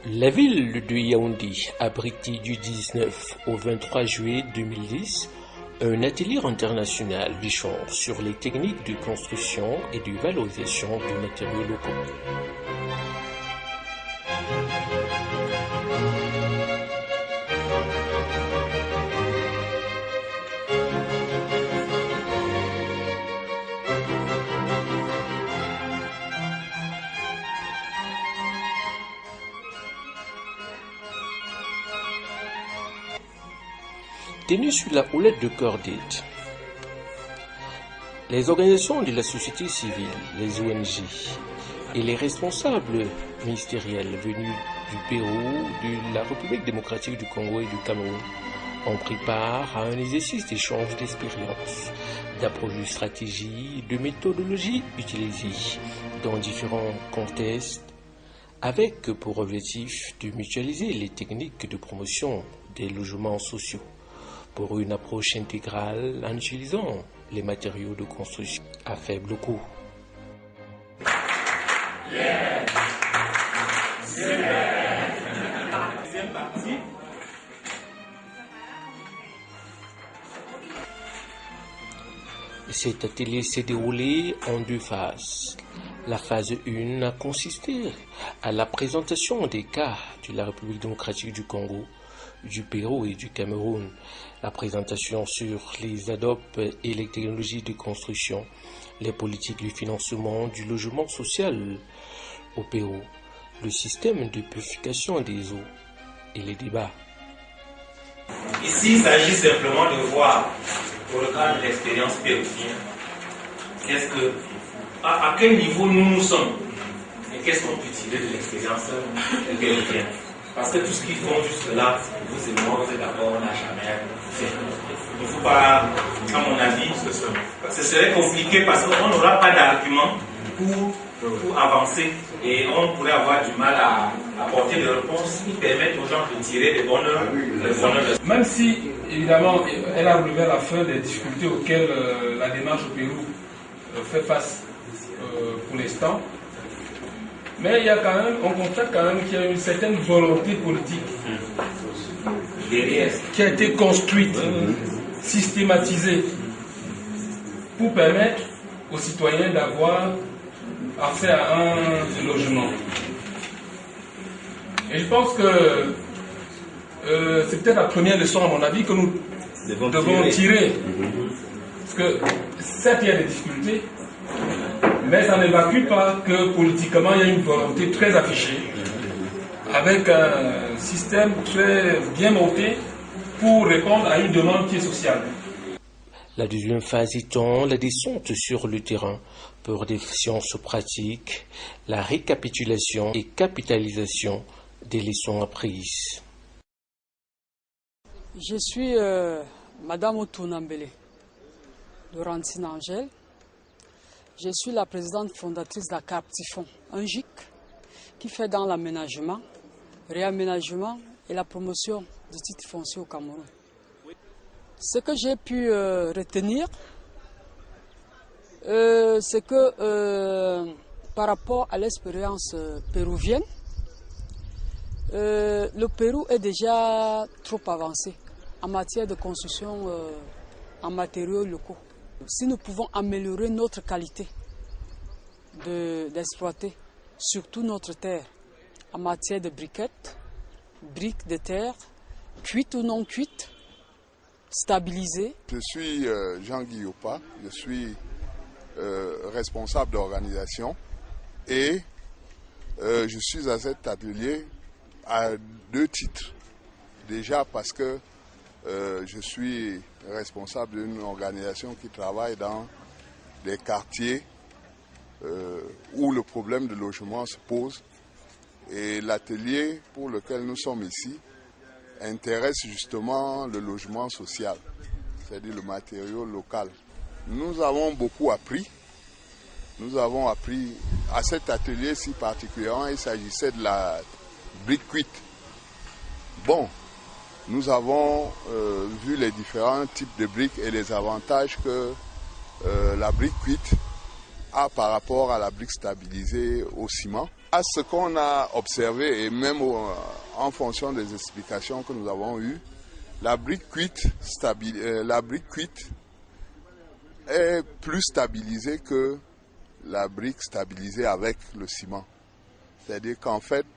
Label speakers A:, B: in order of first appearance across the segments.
A: La ville de Yaoundé abritait du 19 au 23 juillet 2010 un atelier international bichon sur les techniques de construction et de valorisation de matériaux locaux. Tenu sur la houlette de Cordide, les organisations de la société civile, les ONG et les responsables ministériels venus du Pérou, de la République démocratique du Congo et du Cameroun ont pris part à un exercice d'échange d'expériences, d'approche de stratégies, de méthodologies utilisées dans différents contextes, avec pour objectif de mutualiser les techniques de promotion des logements sociaux pour une approche intégrale en utilisant les matériaux de construction à faible coût. Cet atelier s'est déroulé en deux phases. La phase 1 a consisté à la présentation des cas de la République démocratique du Congo, du Pérou et du Cameroun, la présentation sur les adopts et les technologies de construction, les politiques de financement du logement social au Pérou, le système de purification des eaux et les débats.
B: Ici, il s'agit simplement de voir, pour le cadre de l'expérience péruvienne, à quel niveau nous sommes et qu'est-ce qu'on peut tirer de l'expérience péruvienne. Parce que tout ce qu'ils font jusque-là, vous et moi, vous êtes d'accord, on n'a jamais fait. Il ne faut pas, à mon avis, ce serait compliqué parce qu'on n'aura pas d'argument pour avancer et on pourrait avoir du mal à apporter des réponses qui permettent aux gens de tirer des bonnes leçons.
C: Même si, évidemment, elle a relevé à la fin des difficultés auxquelles la démarche au Pérou fait face pour l'instant, mais il y a quand même, on constate quand même qu'il y a une certaine volonté politique qui a été construite, systématisée, pour permettre aux citoyens d'avoir accès à un logement. Et je pense que c'est peut-être la première leçon, à mon avis, que nous devons tirer. Parce que certes, il y a des difficultés, mais ça n'évacue pas que politiquement, il y a une volonté très affichée, avec un système très bien monté pour répondre à une demande qui est sociale.
A: La deuxième phase étant la descente sur le terrain pour des sciences pratiques, la récapitulation et capitalisation des leçons apprises.
D: Je suis Madame Otunambele de Rantine Angèle. Je suis la présidente fondatrice de la Carptifon, un GIC qui fait dans l'aménagement, réaménagement et la promotion du titre foncier au Cameroun. Ce que j'ai pu retenir, c'est que par rapport à l'expérience péruvienne, le Pérou est déjà trop avancé en matière de construction en matériaux locaux. Si nous pouvons améliorer notre qualité d'exploiter, surtout notre terre, en matière de briquettes, briques de terre, cuites ou non cuites, stabilisées.
E: Je suis Jean-Guy Yopa, je suis responsable d'organisation et je suis à cet atelier à deux titres. Déjà parce que je suis responsable d'une organisation qui travaille dans des quartiers où le problème de logement se pose. Et l'atelier pour lequel nous sommes ici intéresse justement le logement social, c'est-à-dire le matériau local. Nous avons beaucoup appris. Nous avons appris à cet atelier-ci particulièrement, il s'agissait de la brique cuite. Bon, nous avons vu les différents types de briques et les avantages que la brique cuite a par rapport à la brique stabilisée au ciment. À ce qu'on a observé et même en fonction des explications que nous avons eues, la brique cuite est plus stabilisée que la brique stabilisée avec le ciment. C'est-à-dire qu'en fait,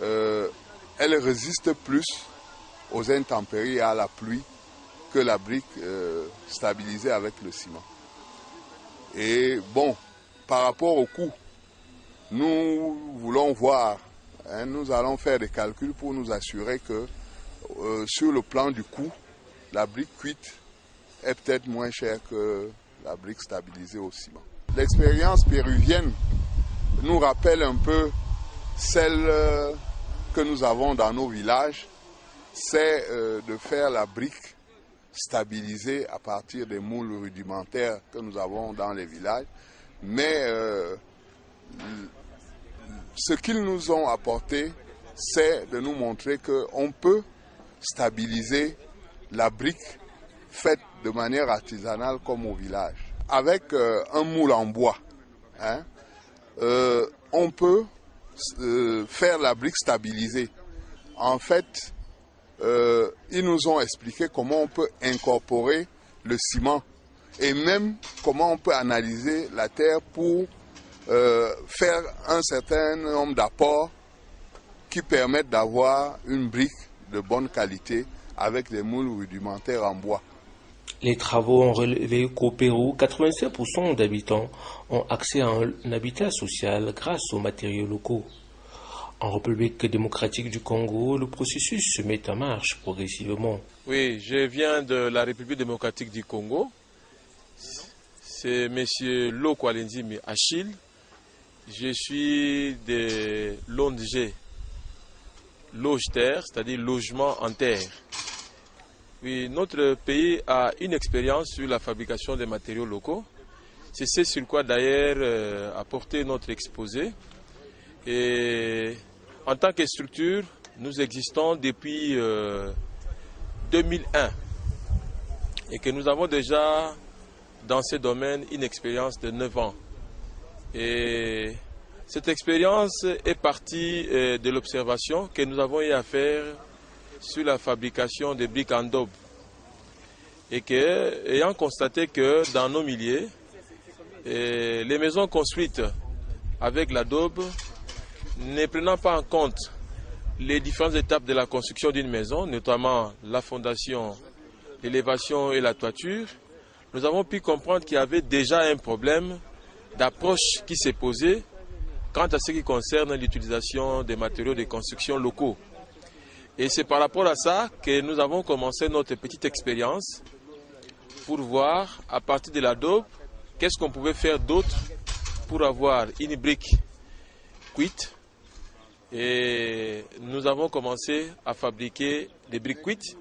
E: elle résiste plus aux intempéries et à la pluie que la brique stabilisée avec le ciment. Et bon, par rapport au coût, nous voulons voir, nous allons faire des calculs pour nous assurer que sur le plan du coût, la brique cuite est peut-être moins chère que la brique stabilisée au ciment. L'expérience péruvienne nous rappelle un peu celle que nous avons dans nos villages, c'est de faire la brique stabilisée à partir des moules rudimentaires que nous avons dans les villages. Mais ce qu'ils nous ont apporté, c'est de nous montrer qu'on peut stabiliser la brique faite de manière artisanale comme au village. Avec un moule en bois, on peut faire la brique stabilisée. En fait, ils nous ont expliqué comment on peut incorporer le ciment et même comment on peut analyser la terre pour faire un certain nombre d'apports qui permettent d'avoir une brique de bonne qualité avec des moules rudimentaires en bois.
A: Les travaux ont relevé qu'au Pérou, 85% d'habitants ont accès à un habitat social grâce aux matériaux locaux. En République démocratique du Congo, le processus se met en marche progressivement.
F: Oui, je viens de la République démocratique du Congo. C'est M. Lokwalenzimi Achille. Je suis de l'ONG Loge-Terre, c'est-à-dire logement en terre. Oui, notre pays a une expérience sur la fabrication des matériaux locaux. C'est ce sur quoi d'ailleurs a porté notre exposé. Et en tant que structure, nous existons depuis 2001 et que nous avons déjà dans ce domaine une expérience de 9 ans. Et cette expérience est partie de l'observation que nous avons eu à faire sur la fabrication des briques en daube. Et que, ayant constaté que dans nos milieux, les maisons construites avec la daube, ne prenant pas en compte les différentes étapes de la construction d'une maison, notamment la fondation, l'élévation et la toiture, nous avons pu comprendre qu'il y avait déjà un problème d'approche qui s'est posé quant à ce qui concerne l'utilisation des matériaux de construction locaux. Et c'est par rapport à ça que nous avons commencé notre petite expérience pour voir, à partir de la daube, qu'est-ce qu'on pouvait faire d'autre pour avoir une brique cuite. Et nous avons commencé à fabriquer des briques cuites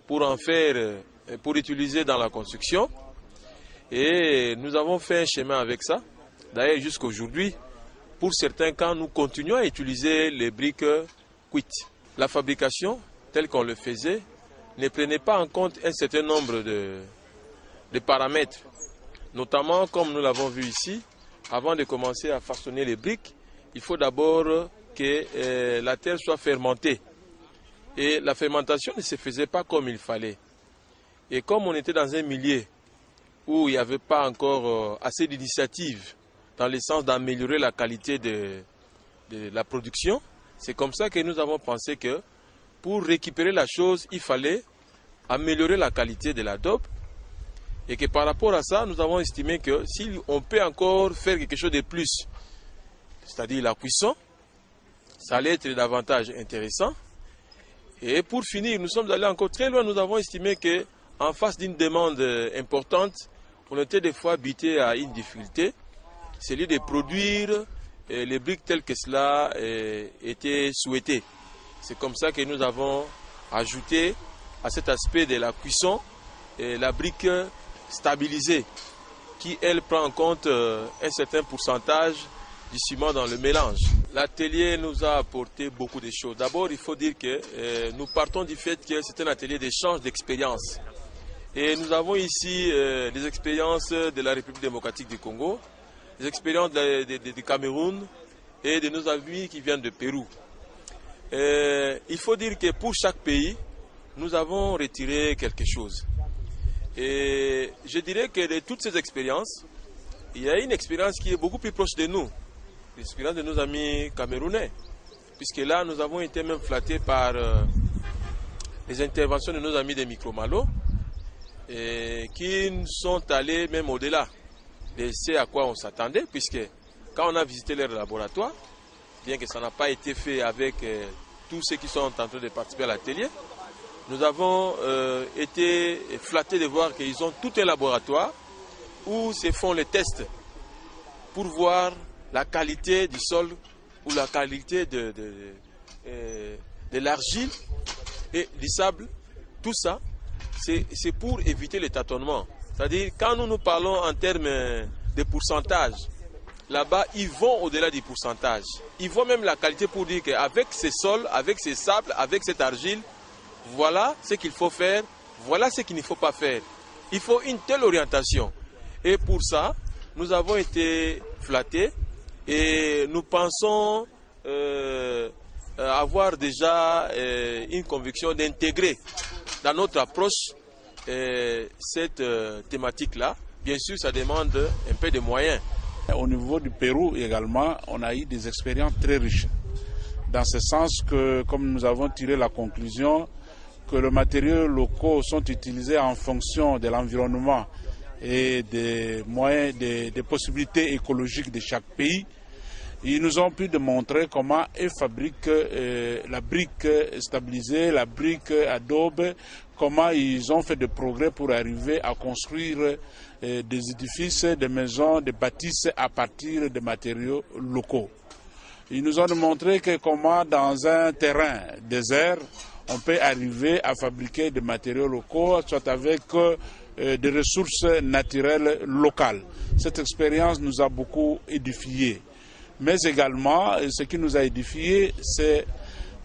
F: pour en faire, pour utiliser dans la construction. Et nous avons fait un chemin avec ça. D'ailleurs, jusqu'à aujourd'hui, pour certains cas, nous continuons à utiliser les briques cuites. La fabrication, telle qu'on le faisait, ne prenait pas en compte un certain nombre de paramètres. Notamment, comme nous l'avons vu ici, avant de commencer à façonner les briques, il faut d'abord que la terre soit fermentée. Et la fermentation ne se faisait pas comme il fallait. Et comme on était dans un milieu où il n'y avait pas encore assez d'initiatives dans le sens d'améliorer la qualité de la production, c'est comme ça que nous avons pensé que pour récupérer la chose, il fallait améliorer la qualité de la daube. Et que par rapport à ça, nous avons estimé que si on peut encore faire quelque chose de plus, c'est-à-dire la cuisson, ça allait être davantage intéressant. Et pour finir, nous sommes allés encore très loin. Nous avons estimé qu'en face d'une demande importante, on était des fois buté à une difficulté, celui de produire les briques telles que cela était souhaité. C'est comme ça que nous avons ajouté à cet aspect de la cuisson la brique stabilisée, qui elle prend en compte un certain pourcentage du ciment dans le mélange. L'atelier nous a apporté beaucoup de choses. D'abord, il faut dire que nous partons du fait que c'est un atelier d'échange d'expériences. Et nous avons ici des expériences de la République démocratique du Congo, des expériences du Cameroun et de nos amis qui viennent de Pérou. Il faut dire que pour chaque pays, nous avons retiré quelque chose. Et je dirais que de toutes ces expériences, il y a une expérience qui est beaucoup plus proche de nous, l'expérience de nos amis camerounais. Puisque là, nous avons été même flattés par les interventions de nos amis des Micro-Malo, qui sont allés même au-delà de ce à quoi on s'attendait, puisque quand on a visité leur laboratoire, bien que ça n'a pas été fait avec tous ceux qui sont en train de participer à l'atelier, nous avons été flattés de voir qu'ils ont tout un laboratoire où se font les tests pour voir la qualité du sol ou la qualité de l'argile et du sable. Tout ça, c'est pour éviter les tâtonnements. C'est-à-dire, quand nous parlons en termes de pourcentage, là-bas, ils vont au-delà du pourcentage. Ils voient même la qualité pour dire qu'avec ces sols, avec ces sables, avec cette argile, voilà ce qu'il faut faire, voilà ce qu'il ne faut pas faire. Il faut une telle orientation. Et pour ça, nous avons été flattés et nous pensons avoir déjà une conviction d'intégrer dans notre approche cette thématique-là. Bien sûr, ça demande un peu de moyens.
G: Au niveau du Pérou également, on a eu des expériences très riches. Dans ce sens que, comme nous avons tiré la conclusion, que les matériaux locaux sont utilisés en fonction de l'environnement et des moyens, des possibilités écologiques de chaque pays. Ils nous ont pu démontrer comment ils fabriquent la brique stabilisée, la brique adobe, comment ils ont fait des progrès pour arriver à construire des édifices, des maisons, des bâtisses à partir de matériaux locaux. Ils nous ont démontré que comment dans un terrain désert, on peut arriver à fabriquer des matériaux locaux, soit avec des ressources naturelles locales. Cette expérience nous a beaucoup édifiés. Mais également, ce qui nous a édifiés, c'est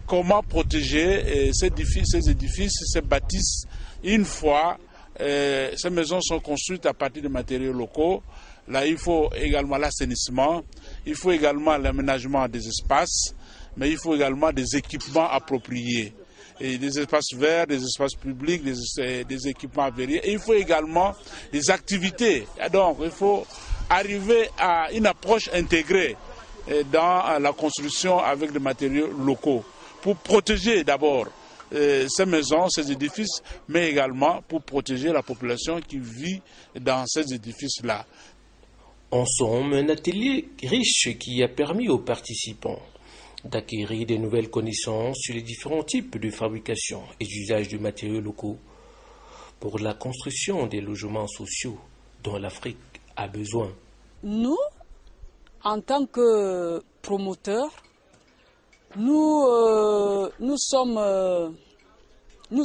G: comment protéger ces édifices, ces bâtisses, une fois ces maisons sont construites à partir de matériaux locaux. Là, il faut également l'assainissement, il faut également l'aménagement des espaces, mais il faut également des équipements appropriés. Et des espaces verts, des espaces publics, des équipements verriers. Et il faut également des activités. Et donc, il faut arriver à une approche intégrée dans la construction avec des matériaux locaux pour protéger d'abord ces maisons, ces édifices, mais également pour protéger la population qui vit dans ces édifices-là.
A: En somme, un atelier riche qui a permis aux participants d'acquérir de nouvelles connaissances sur les différents types de fabrication et d'usage de matériaux locaux pour la construction des logements sociaux dont l'Afrique a besoin.
D: Nous, en tant que promoteurs, nous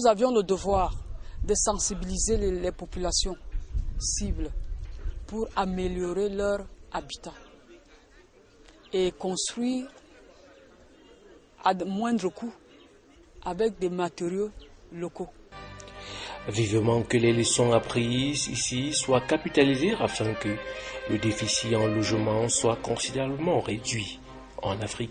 D: avions le devoir de sensibiliser les populations cibles pour améliorer leur habitat et construire à moindre coût avec des matériaux locaux.
A: Vivement que les leçons apprises ici soient capitalisées afin que le déficit en logement soit considérablement réduit en Afrique.